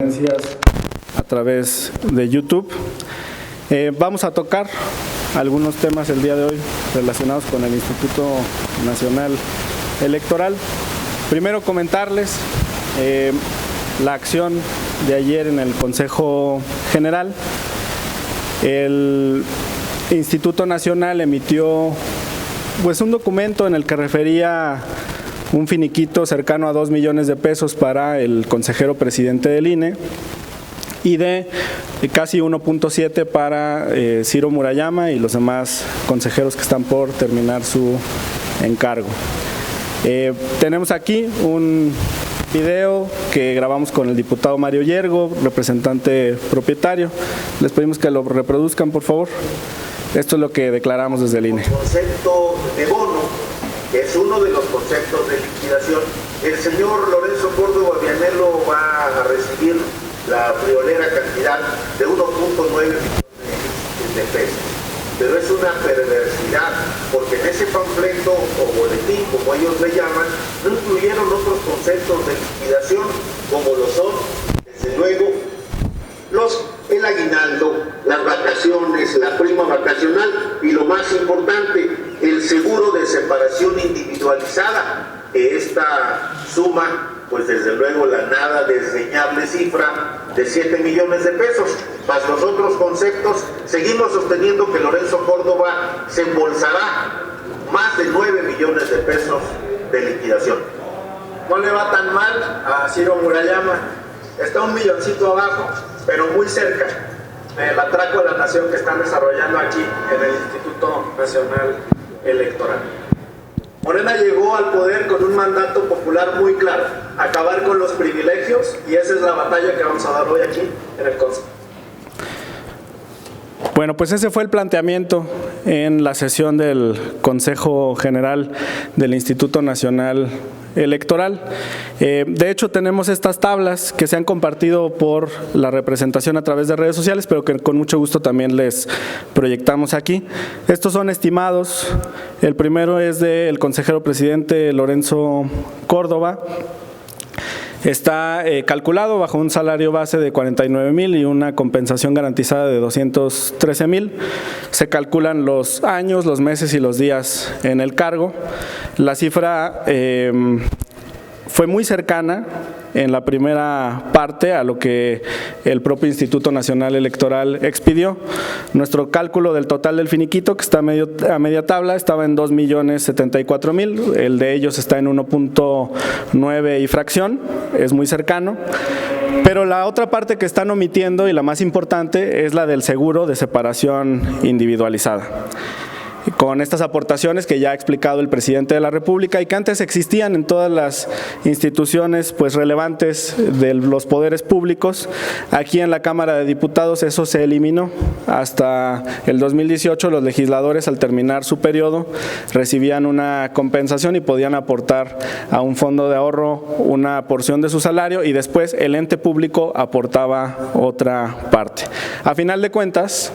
A través de YouTube. Vamos a tocar algunos temas el día de hoy relacionados con el Instituto Nacional Electoral. Primero comentarles la acción de ayer en el Consejo General. El Instituto Nacional emitió un documento en el que refería un finiquito cercano a 2 millones de pesos para el consejero presidente del INE y de casi 1.7 para Ciro Murayama y los demás consejeros que están por terminar su encargo. Tenemos aquí un video que grabamos con el diputado Mario Yergo, representante propietario. Les pedimos que lo reproduzcan, por favor. Esto es lo que declaramos desde el INE. El concepto de bono, que es uno de los conceptos de liquidación, el señor Lorenzo Córdoba Vianello va a recibir la friolera cantidad de 1.9 millones de pesos. Pero es una perversidad, porque en ese panfleto o boletín, como ellos le llaman, no incluyeron otros conceptos de liquidación, como lo son, desde luego, el aguinaldo, las vacaciones, la prima vacacional y lo más importante, el seguro de separación individualizada, que esta suma, pues desde luego la nada desdeñable cifra de 7 millones de pesos, más los otros conceptos. Seguimos sosteniendo que Lorenzo Córdoba se embolsará más de 9 millones de pesos de liquidación. No le va tan mal a Ciro Murayama, está un milloncito abajo, pero muy cerca del atraco de la nación que están desarrollando aquí en el Instituto Nacional Electoral. Morena llegó al poder con un mandato popular muy claro: acabar con los privilegios, y esa es la batalla que vamos a dar hoy aquí en el Consejo. Bueno, pues ese fue el planteamiento en la sesión del Consejo General del Instituto Nacional Electoral. De hecho, tenemos estas tablas que se han compartido por la representación a través de redes sociales, pero que con mucho gusto también les proyectamos aquí. Estos son estimados. El primero es del consejero presidente Lorenzo Córdoba. Está calculado bajo un salario base de 49,000 y una compensación garantizada de 213,000. Se calculan los años, los meses y los días en el cargo. La cifra fue muy cercana en la primera parte a lo que el propio Instituto Nacional Electoral expidió. Nuestro cálculo del total del finiquito, que está a media tabla, estaba en 2,074,000, el de ellos está en 1.9 y fracción, es muy cercano. Pero la otra parte que están omitiendo, y la más importante, es la del seguro de separación individualizada, con estas aportaciones que ya ha explicado el presidente de la República y que antes existían en todas las instituciones relevantes de los poderes públicos. Aquí en la Cámara de Diputados eso se eliminó. Hasta el 2018 los legisladores, al terminar su periodo, recibían una compensación y podían aportar a un fondo de ahorro una porción de su salario, y después el ente público aportaba otra parte. A final de cuentas,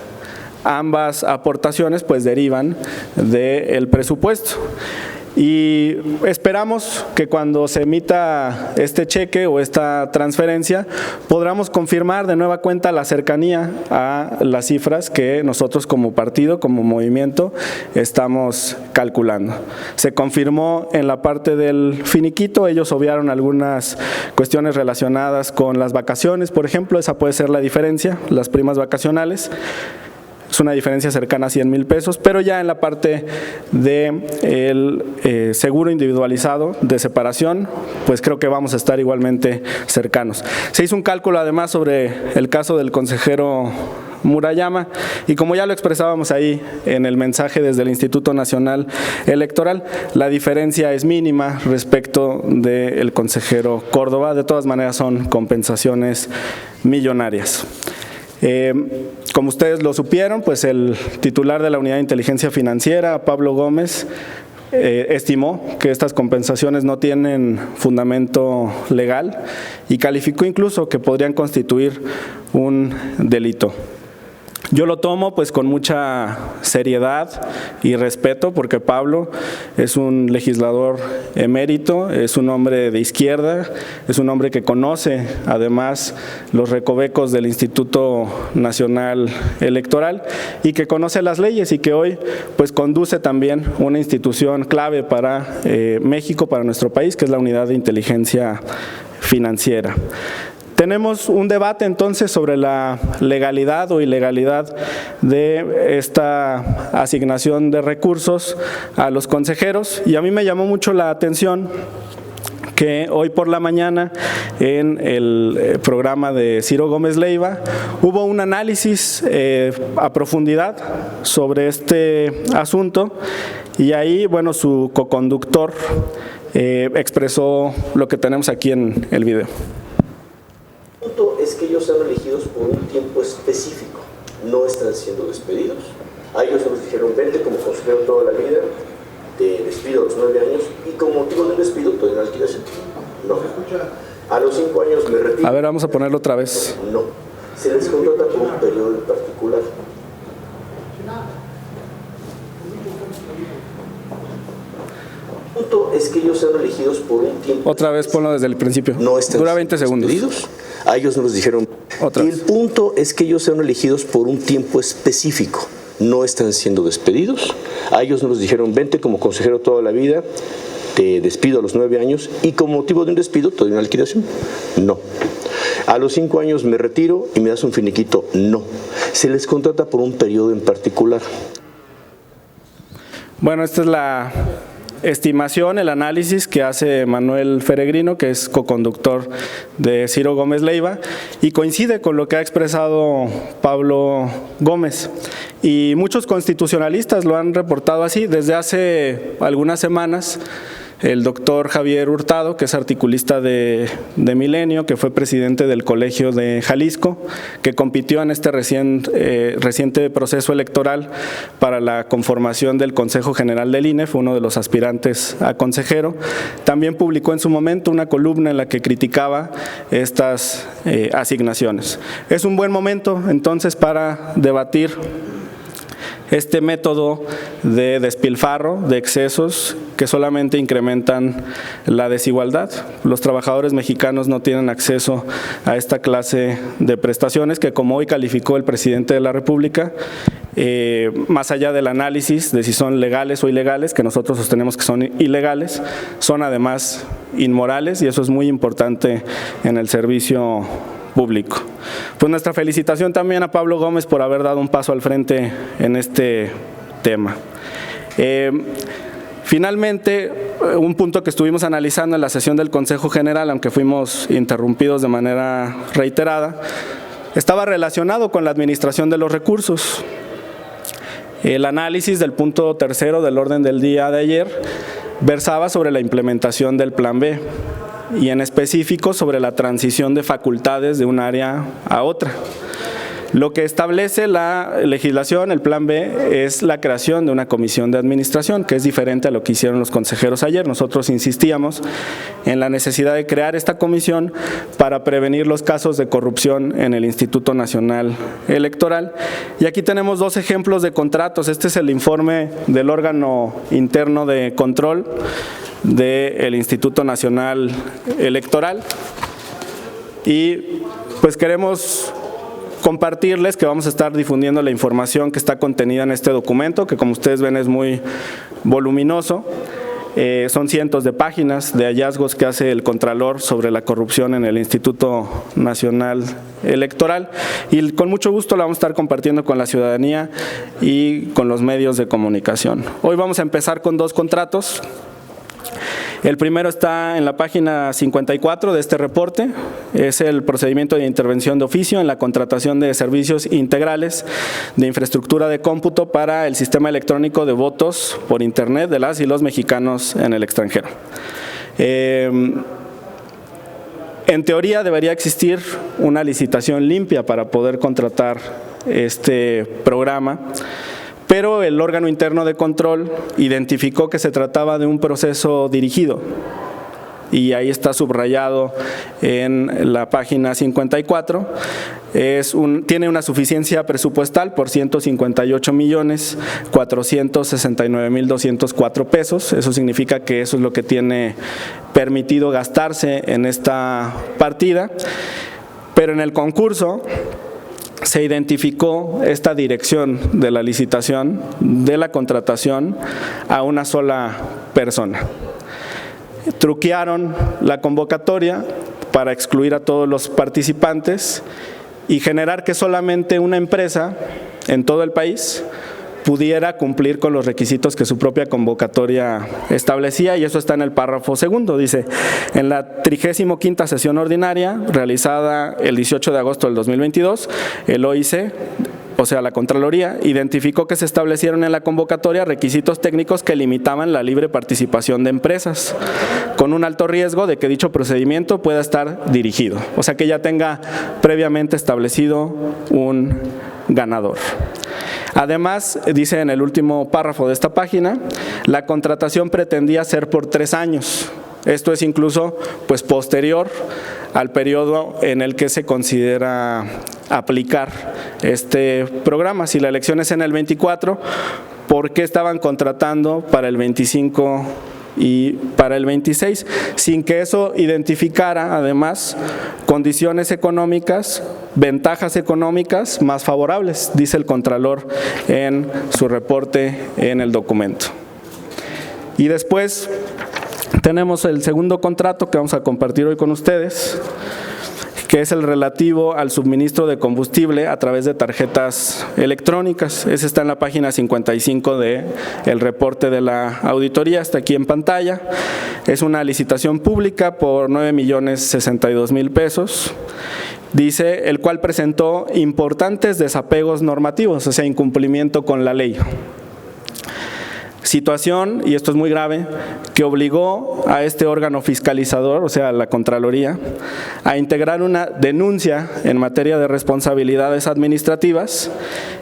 ambas aportaciones derivan del presupuesto, y esperamos que cuando se emita este cheque o esta transferencia podamos confirmar de nueva cuenta la cercanía a las cifras que nosotros como partido, como movimiento, estamos calculando. Se confirmó en la parte del finiquito. Ellos obviaron algunas cuestiones relacionadas con las vacaciones, por ejemplo. Esa puede ser la diferencia, las primas vacacionales. Es una diferencia cercana a 100,000 pesos, pero ya en la parte del seguro individualizado de separación, creo que vamos a estar igualmente cercanos. Se hizo un cálculo además sobre el caso del consejero Murayama, y como ya lo expresábamos ahí en el mensaje desde el Instituto Nacional Electoral, la diferencia es mínima respecto del consejero Córdoba. De todas maneras son compensaciones millonarias. Como ustedes lo supieron, el titular de la Unidad de Inteligencia Financiera, Pablo Gómez, estimó que estas compensaciones no tienen fundamento legal y calificó incluso que podrían constituir un delito. Yo lo tomo pues con mucha seriedad y respeto, porque Pablo es un legislador emérito, es un hombre de izquierda, es un hombre que conoce además los recovecos del Instituto Nacional Electoral y que conoce las leyes y que hoy pues conduce también una institución clave para México, para nuestro país, que es la Unidad de Inteligencia Financiera. Tenemos un debate entonces sobre la legalidad o ilegalidad de esta asignación de recursos a los consejeros, y a mí me llamó mucho la atención que hoy por la mañana en el programa de Ciro Gómez Leiva hubo un análisis a profundidad sobre este asunto, y ahí, bueno, su coconductor expresó lo que tenemos aquí en el video. El punto es que ellos son elegidos por un tiempo específico, no están siendo despedidos. A ellos nos dijeron, vente como consejero toda la vida, te despido a los 9 años y como motivo del despido te doy una liquidación. No. A los 5 años me retiro. A ver, vamos a ponerlo otra vez. No. Se les contrata por un periodo en particular. El punto es que ellos son elegidos por un tiempo. Otra vez ponlo desde el principio. No están Dura 20 segundos. Despedidos. A ellos nos dijeron. Otra vez. El punto es que ellos son elegidos por un tiempo específico. No están siendo despedidos. A ellos nos dijeron, vente como consejero toda la vida, te despido a los 9 años y como motivo de un despido te doy una liquidación. No. A los 5 años me retiro y me das un finiquito. No. Se les contrata por un periodo en particular. Bueno, esta es la estimación, el análisis que hace Manuel Feregrino, que es coconductor de Ciro Gómez Leiva, y coincide con lo que ha expresado Pablo Gómez. Y muchos constitucionalistas lo han reportado así. Desde hace algunas semanas, el doctor Javier Hurtado, que es articulista de Milenio, que fue presidente del Colegio de Jalisco, que compitió en este reciente proceso electoral para la conformación del Consejo General del INE, fue uno de los aspirantes a consejero, también publicó en su momento una columna en la que criticaba estas asignaciones. Es un buen momento entonces para debatir este método de despilfarro, de excesos que solamente incrementan la desigualdad. Los trabajadores mexicanos no tienen acceso a esta clase de prestaciones que, como hoy calificó el presidente de la República, más allá del análisis de si son legales o ilegales, que nosotros sostenemos que son ilegales, son además inmorales, y eso es muy importante en el servicio público. Pues nuestra felicitación también a Pablo Gómez por haber dado un paso al frente en este tema. Finalmente, un punto que estuvimos analizando en la sesión del Consejo General, aunque fuimos interrumpidos de manera reiterada, estaba relacionado con la administración de los recursos. El análisis del punto tercero del orden del día de ayer versaba sobre la implementación del Plan B, y en específico sobre la transición de facultades de un área a otra. Lo que establece la legislación, el Plan B, es la creación de una comisión de administración, que es diferente a lo que hicieron los consejeros ayer. Nosotros insistíamos en la necesidad de crear esta comisión para prevenir los casos de corrupción en el Instituto Nacional Electoral. Y aquí tenemos 2 ejemplos de contratos. Este es el informe del órgano interno de control del Instituto Nacional Electoral, y pues queremos compartirles que vamos a estar difundiendo la información que está contenida en este documento, que como ustedes ven es muy voluminoso. Son cientos de páginas de hallazgos que hace el Contralor sobre la corrupción en el Instituto Nacional Electoral, y con mucho gusto la vamos a estar compartiendo con la ciudadanía y con los medios de comunicación. Hoy vamos a empezar con 2 contratos. El primero está en la página 54 de este reporte, es el procedimiento de intervención de oficio en la contratación de servicios integrales de infraestructura de cómputo para el sistema electrónico de votos por internet de las y los mexicanos en el extranjero. En teoría debería existir una licitación limpia para poder contratar este programa, pero el órgano interno de control identificó que se trataba de un proceso dirigido y ahí está subrayado en la página 54. Tiene una suficiencia presupuestal por 158,469,204 pesos. Eso significa que eso es lo que tiene permitido gastarse en esta partida. Pero en el concurso se identificó esta dirección de la licitación, de la contratación, a una sola persona. Truquearon la convocatoria para excluir a todos los participantes y generar que solamente una empresa en todo el país pudiera cumplir con los requisitos que su propia convocatoria establecía, y eso está en el párrafo segundo. Dice: en la 35ª sesión ordinaria realizada el 18 de agosto del 2022, el OIC, o sea, la Contraloría, identificó que se establecieron en la convocatoria requisitos técnicos que limitaban la libre participación de empresas, con un alto riesgo de que dicho procedimiento pueda estar dirigido, o sea, que ya tenga previamente establecido un ganador. Además, dice en el último párrafo de esta página, la contratación pretendía ser por 3 años. Esto es incluso pues posterior al periodo en el que se considera aplicar este programa. Si la elección es en el 24, ¿por qué estaban contratando para el 25 y para el 26? Sin que eso identificara además condiciones económicas, ventajas económicas más favorables, dice el Contralor en su reporte en el documento. Y después tenemos el segundo contrato que vamos a compartir hoy con ustedes, que es el relativo al suministro de combustible a través de tarjetas electrónicas. Ese está en la página 55 del reporte de la auditoría, está aquí en pantalla. Es una licitación pública por 9,062,000 pesos. Dice, el cual presentó importantes desapegos normativos, o sea, incumplimiento con la ley. Situación, y esto es muy grave, que obligó a este órgano fiscalizador, o sea, la Contraloría, a integrar una denuncia en materia de responsabilidades administrativas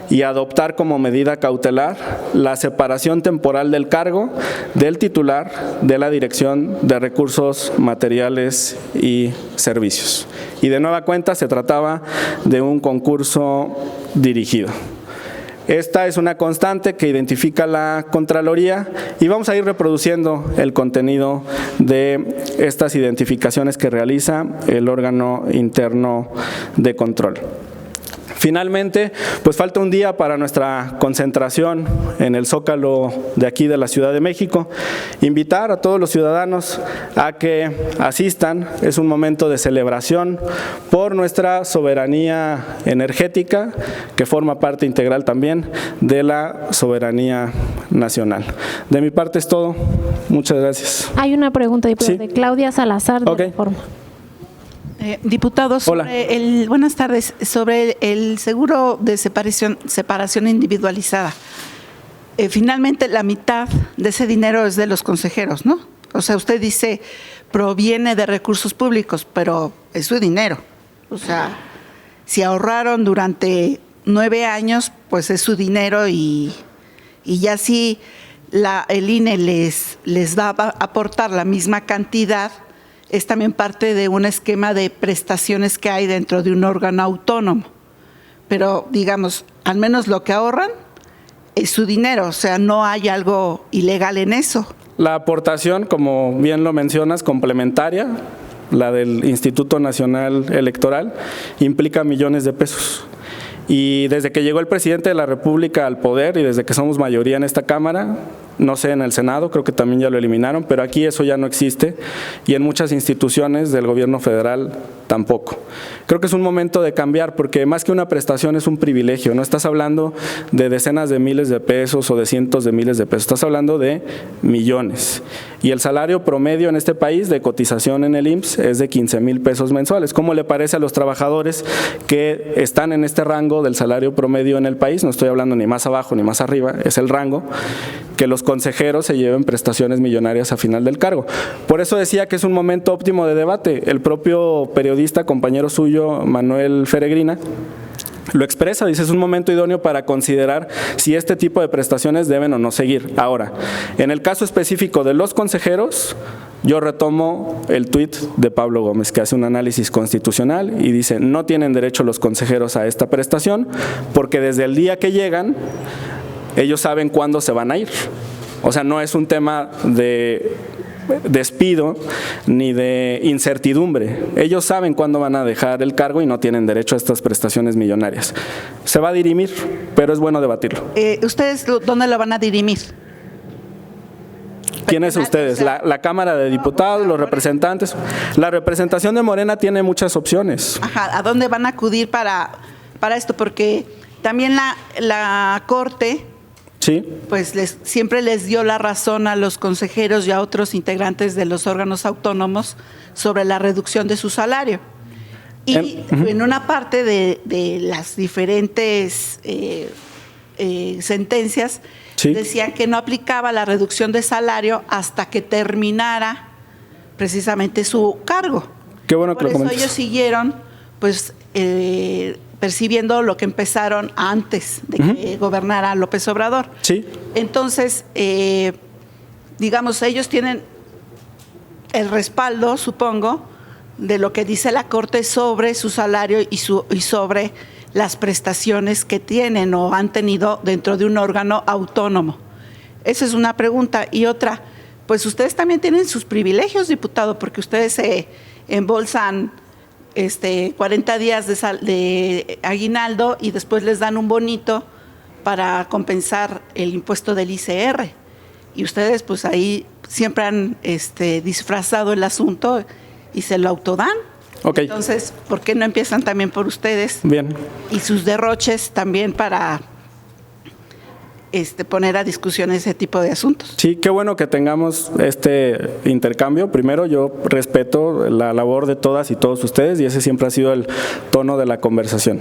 y adoptar como medida cautelar la separación temporal del cargo del titular de la Dirección de Recursos Materiales y Servicios. Y de nueva cuenta se trataba de un concurso dirigido. Esta es una constante que identifica la Contraloría y vamos a ir reproduciendo el contenido de estas identificaciones que realiza el órgano interno de control. Finalmente, pues falta un día para nuestra concentración en el Zócalo de aquí de la Ciudad de México. Invitar a todos los ciudadanos a que asistan. Es un momento de celebración por nuestra soberanía energética, que forma parte integral también de la soberanía nacional. De mi parte es todo. Muchas gracias. Hay una pregunta de Sí. Claudia Salazar de Reforma. Diputado, buenas tardes, sobre el seguro de separación individualizada. Finalmente, la mitad de ese dinero es de los consejeros, ¿no? O sea, usted dice, proviene de recursos públicos, pero es su dinero. O sea, si ahorraron durante 9 años, pues es su dinero y ya si el INE les va a aportar la misma cantidad, es también parte de un esquema de prestaciones que hay dentro de un órgano autónomo. Pero, digamos, al menos lo que ahorran es su dinero, o sea, no hay algo ilegal en eso. La aportación, como bien lo mencionas, complementaria, la del Instituto Nacional Electoral, implica millones de pesos. Y desde que llegó el presidente de la República al poder y desde que somos mayoría en esta Cámara, no sé, en el Senado creo que también ya lo eliminaron, pero aquí eso ya no existe y en muchas instituciones del gobierno federal tampoco. Creo que es un momento de cambiar porque más que una prestación es un privilegio, no estás hablando de decenas de miles de pesos o de cientos de miles de pesos, estás hablando de millones. Y el salario promedio en este país de cotización en el IMSS es de 15,000 pesos mensuales. ¿Cómo le parece a los trabajadores que están en este rango del salario promedio en el país? No estoy hablando ni más abajo ni más arriba, es el rango, que los consejeros se lleven prestaciones millonarias a final del cargo. Por eso decía que es un momento óptimo de debate. El propio periodista, compañero suyo, Manuel Feregrina, lo expresa, dice, es un momento idóneo para considerar si este tipo de prestaciones deben o no seguir. Ahora, en el caso específico de los consejeros, Yo retomo el tuit de Pablo Gómez, que hace un análisis constitucional y dice: no tienen derecho los consejeros a esta prestación porque desde el día que llegan, ellos saben cuándo se van a ir. O sea, no es un tema de despido ni de incertidumbre. Ellos saben cuándo van a dejar el cargo y no tienen derecho a estas prestaciones millonarias. Se va a dirimir, pero es bueno debatirlo. ¿Ustedes dónde lo van a dirimir? ¿Quiénes ustedes? ¿La Cámara de Diputados, los representantes? La representación de Morena tiene muchas opciones. Ajá, ¿a dónde van a acudir para esto? Porque también la Corte, sí, pues siempre les dio la razón a los consejeros y a otros integrantes de los órganos autónomos sobre la reducción de su salario. Y en una parte de las diferentes sentencias, sí, decían que no aplicaba la reducción de salario hasta que terminara precisamente su cargo. Qué bueno que lo comentes. Por eso ellos siguieron pues percibiendo lo que empezaron antes de que gobernara López Obrador. Sí. Entonces, digamos, ellos tienen el respaldo, supongo, de lo que dice la Corte sobre su salario y sobre las prestaciones que tienen o han tenido dentro de un órgano autónomo. Esa es una pregunta. Y otra, pues ustedes también tienen sus privilegios, diputado, porque ustedes se embolsan 40 días de aguinaldo y después les dan un bonito para compensar el impuesto del ICR. Y ustedes pues ahí siempre han disfrazado el asunto y se lo autodan. Okay. Entonces, ¿por qué no empiezan también por ustedes? Bien. Y sus derroches también para poner a discusión ese tipo de asuntos. Sí, qué bueno que tengamos este intercambio. Primero, yo respeto la labor de todas y todos ustedes y ese siempre ha sido el tono de la conversación.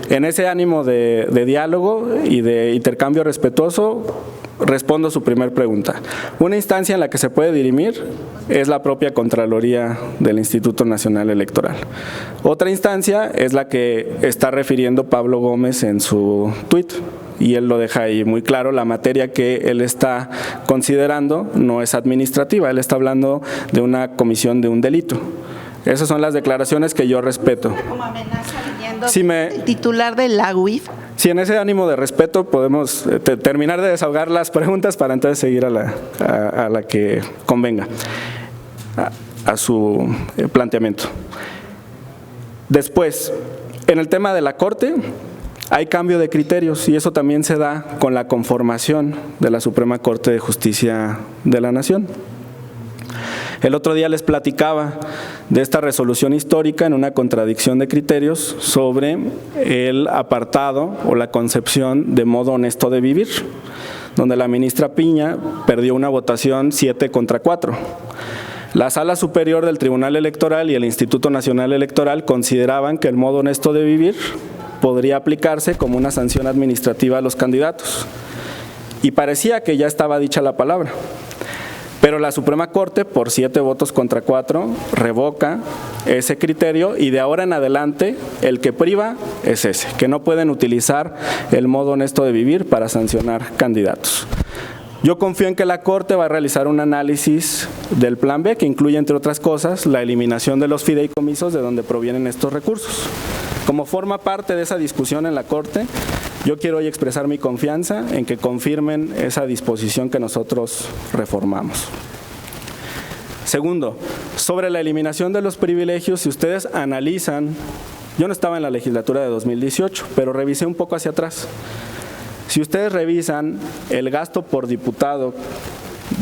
En ese ánimo de diálogo y de intercambio respetuoso, respondo a su primer pregunta. Una instancia en la que se puede dirimir es la propia Contraloría del Instituto Nacional Electoral. Otra instancia es la que está refiriendo Pablo Gómez en su tuit, y él lo deja ahí muy claro. La materia que él está considerando no es administrativa, él está hablando de una comisión de un delito. Esas son las declaraciones que yo respeto. Como amenaza viniendo el titular de la UIF. Si en ese ánimo de respeto podemos terminar de desahogar las preguntas para entonces seguir a la que convenga, a su planteamiento. Después, en el tema de la Corte, hay cambio de criterios y eso también se da con la conformación de la Suprema Corte de Justicia de la Nación. El otro día les platicaba de esta resolución histórica en una contradicción de criterios sobre el apartado o la concepción de modo honesto de vivir, donde la ministra Piña perdió una votación 7-4. La Sala Superior del Tribunal Electoral y el Instituto Nacional Electoral consideraban que el modo honesto de vivir podría aplicarse como una sanción administrativa a los candidatos. Y parecía que ya estaba dicha la palabra. Pero la Suprema Corte, por 7-4, revoca ese criterio y de ahora en adelante el que priva es ese, que no pueden utilizar el modo honesto de vivir para sancionar candidatos. Yo confío en que la Corte va a realizar un análisis del Plan B que incluye, entre otras cosas, la eliminación de los fideicomisos de donde provienen estos recursos. Como forma parte de esa discusión en la Corte, yo quiero hoy expresar mi confianza en que confirmen esa disposición que nosotros reformamos. Segundo, sobre la eliminación de los privilegios, si ustedes analizan, yo no estaba en la legislatura de 2018, pero revisé un poco hacia atrás. Si ustedes revisan el gasto por diputado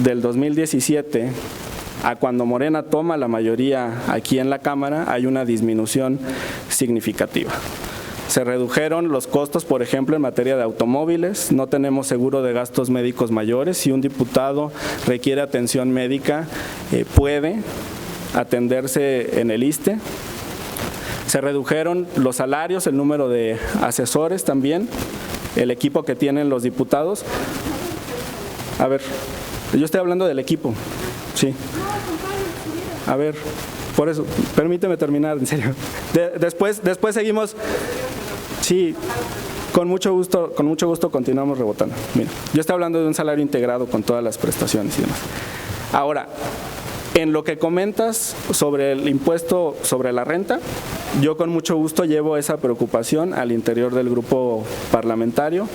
del 2017 a cuando Morena toma la mayoría aquí en la Cámara, hay una disminución significativa. Se redujeron los costos, por ejemplo, en materia de automóviles, no tenemos seguro de gastos médicos mayores. Si un diputado requiere atención médica, puede atenderse en el ISSSTE. Se redujeron los salarios, el número de asesores también, el equipo que tienen los diputados. A ver, yo estoy hablando del equipo, sí. A ver, por eso, permíteme terminar, en serio. Después seguimos. Sí, con mucho gusto continuamos rebotando. Mira, yo estoy hablando de un salario integrado con todas las prestaciones y demás. Ahora, En lo que comentas sobre el impuesto sobre la renta, yo con mucho gusto llevo esa preocupación al interior del grupo parlamentario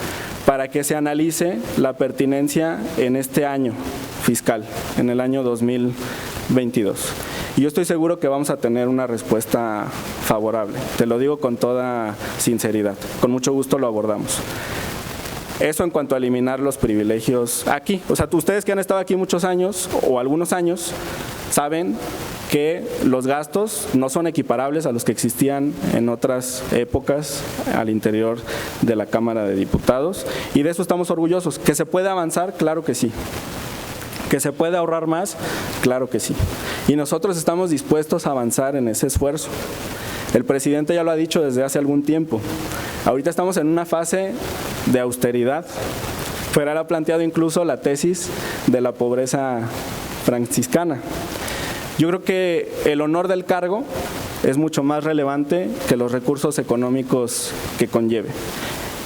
para que se analice la pertinencia en este año fiscal, en el año 2022. Y yo estoy seguro que vamos a tener una respuesta favorable. Te lo digo con toda sinceridad. Con mucho gusto lo abordamos. Eso en cuanto a eliminar los privilegios aquí. O sea, ustedes que han estado aquí muchos años o algunos años saben que los gastos no son equiparables a los que existían en otras épocas al interior de la Cámara de Diputados, y de eso estamos orgullosos. ¿Que se puede avanzar? Claro que sí. ¿Que se puede ahorrar más? Claro que sí. Y nosotros estamos dispuestos a avanzar en ese esfuerzo. El presidente ya lo ha dicho desde hace algún tiempo. Ahorita estamos en una fase de austeridad. Ferrer ha planteado incluso la tesis de la pobreza franciscana. Yo creo que el honor del cargo es mucho más relevante que los recursos económicos que conlleve.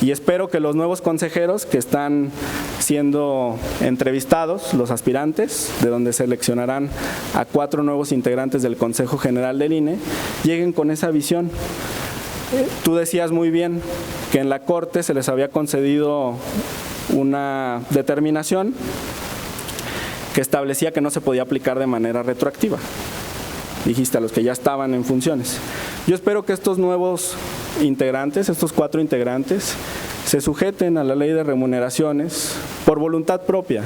Y espero que los nuevos consejeros que están siendo entrevistados, los aspirantes, de donde seleccionarán a 4 nuevos integrantes del Consejo General del INE, lleguen con esa visión. Tú decías muy bien que en la Corte se les había concedido una determinación que establecía que no se podía aplicar de manera retroactiva. Dijiste a los que ya estaban en funciones. Yo espero que estos nuevos integrantes, estos 4 integrantes, se sujeten a la ley de remuneraciones por voluntad propia,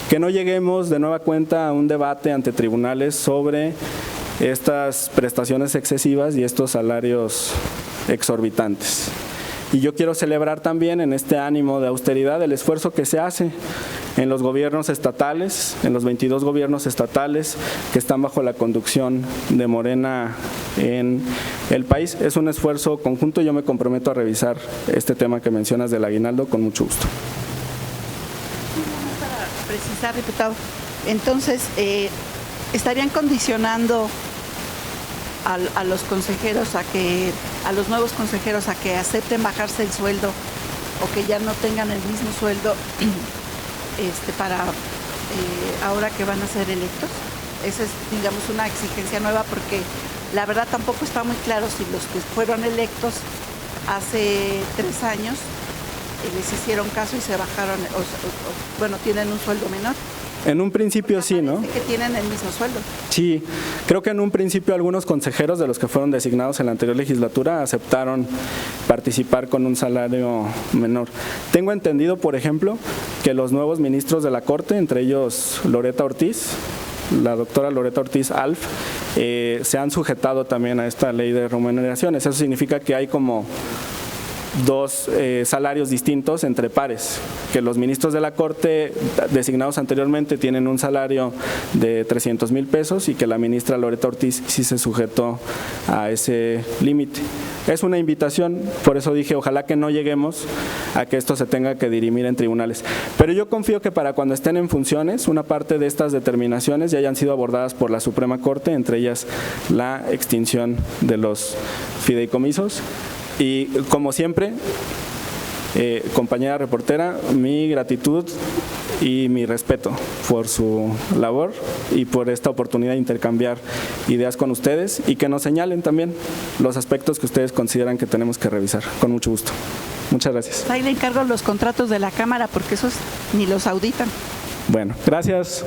que no lleguemos de nueva cuenta a un debate ante tribunales sobre estas prestaciones excesivas y estos salarios exorbitantes. Y yo quiero celebrar también en este ánimo de austeridad el esfuerzo que se hace en los gobiernos estatales, en los 22 gobiernos estatales que están bajo la conducción de Morena en el país. Es un esfuerzo conjunto y yo me comprometo a revisar este tema que mencionas del aguinaldo con mucho gusto. Para precisar, diputado, entonces, ¿estarían condicionando a los consejeros a los nuevos consejeros a que acepten bajarse el sueldo o que ya no tengan el mismo sueldo para ahora que van a ser electos? Esa es, digamos, una exigencia nueva, porque la verdad tampoco está muy claro si los que fueron electos hace 3 años les hicieron caso y se bajaron, bueno, tienen un sueldo menor. En un principio sí, ¿no? Que tienen el mismo sueldo. Sí, creo que en un principio algunos consejeros de los que fueron designados en la anterior legislatura aceptaron participar con un salario menor. Tengo entendido, por ejemplo, que los nuevos ministros de la Corte, entre ellos Loreta Ortiz, la doctora Loreta Ortiz Alf, se han sujetado también a esta ley de remuneraciones. Eso significa que hay como 2 salarios distintos entre pares, que los ministros de la Corte designados anteriormente tienen un salario de 300,000 pesos y que la ministra Loreta Ortiz sí se sujetó a ese límite. Es una invitación, por eso dije, ojalá que no lleguemos a que esto se tenga que dirimir en tribunales. Pero yo confío que para cuando estén en funciones, una parte de estas determinaciones ya hayan sido abordadas por la Suprema Corte, entre ellas la extinción de los fideicomisos. Y como siempre, compañera reportera, mi gratitud y mi respeto por su labor y por esta oportunidad de intercambiar ideas con ustedes y que nos señalen también los aspectos que ustedes consideran que tenemos que revisar. Con mucho gusto. Muchas gracias. Ahí le encargo los contratos de la Cámara porque esos ni los auditan. Bueno, gracias.